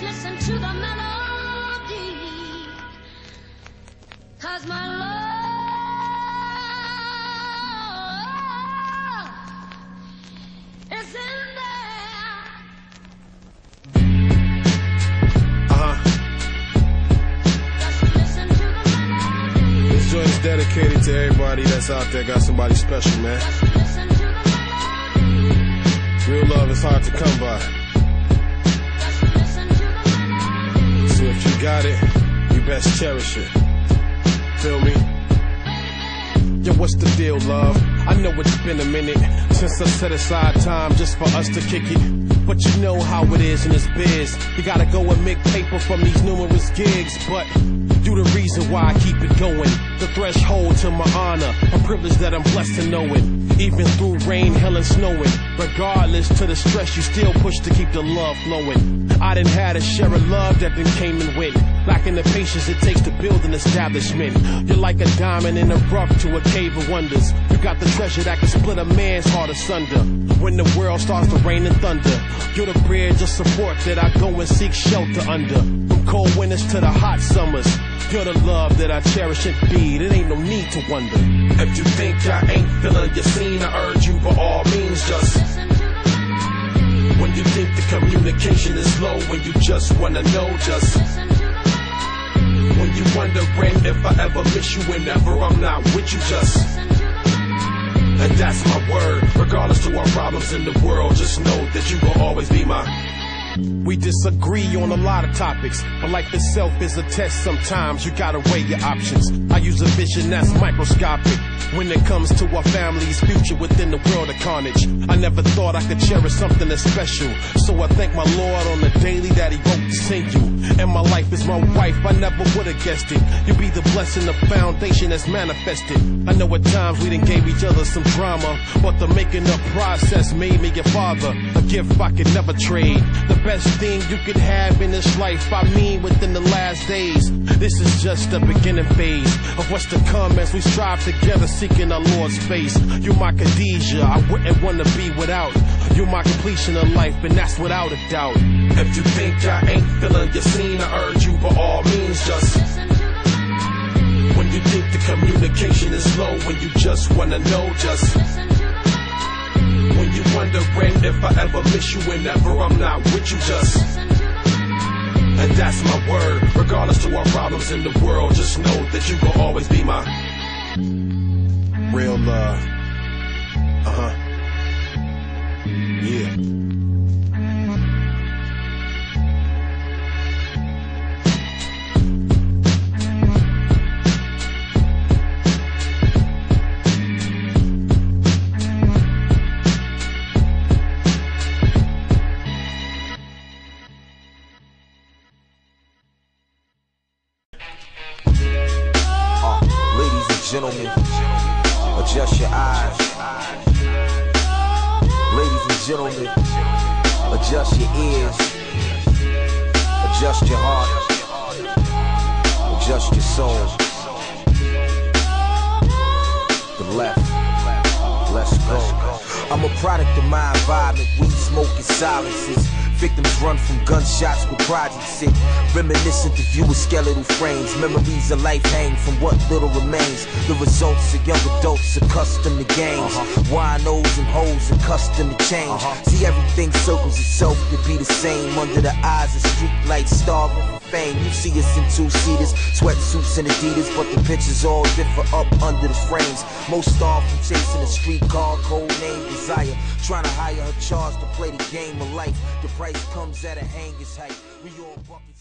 Listen to the melody, 'cause my love is in there. Just listen to the melody. This joint's dedicated to everybody that's out there, got somebody special, man. Just listen to the melody. Real love is hard to come by. So if you got it, you best cherish it. Feel me? Yo, what's the deal, love? I know it's been a minute since I set aside time just for us to kick it. But you know how it is in this biz. You gotta go and make paper from these numerous gigs. But you the reason why I keep it going. The threshold to my honor, a privilege that I'm blessed to know it. Even through rain, hell, and snowing. Regardless to the stress, you still push to keep the love flowing. I done had a share of love that then came and went. Lacking the patience it takes to build an establishment. You're like a diamond in the rough to a cave of wonders. You got the treasure that can split a man's heart asunder. When the world starts to rain and thunder, you're the bridge of support that I go and seek shelter under. From cold winters to the hot summers, you're the love that I cherish and feed. It ain't no need to wonder. If you think I ain't feeling your scene, I urge you by all means just when you think the communication is low, when you just wanna know, just when you wondering if I ever miss you whenever I'm not with you, just and that's my word. Regardless to our problems in the world, just know that you will always be my. We disagree on a lot of topics, but life itself is a test. Sometimes you gotta weigh your options. I use a vision that's microscopic when it comes to our family's future within the world of carnage. I never thought I could cherish something that's special, so I thank my Lord on the daily that He wrote to send you. And my life is my wife, I never would've guessed it. You'll be the blessing, the foundation that's manifested. I know at times we done gave each other some drama, but the making up process made me your father, a gift I could never trade. The best thing you could have in this life, I mean within the last days. This is just the beginning phase of what's to come as we strive together, seeking our Lord's face. You're my Khadijah, I wouldn't wanna be without. You're my completion of life, and that's without a doubt. If you think I ain't feeling your scene, I urge you by all means just when you think the communication is low, when you just wanna know, just when you wondering if I ever miss you whenever I'm not with you, just and that's my word. Regardless to our problems in the world, just know that you will always be my real love. Yeah. Gentlemen, adjust your eyes. Ladies and gentlemen, adjust your ears. Adjust your heart. Adjust your soul. The left. Let's go. I'm a product of my environment. Weed smoke and silences. Victims run from gunshots with projects sit. Reminiscent to view of skeletal frames. Memories of life hang from what little remains. The results of young adults accustomed to games. Winos and hoes accustomed to change. See, everything circles itself to be the same. Under the eyes of street lights starving for fame. You see us in two-seaters, sweatsuits and Adidas, but the pictures all differ up under the frames. Most starve from chasing a streetcar, code name desire. Trying to hire her charge to play the game of life. The price comes at a hanger's height. We all buckets.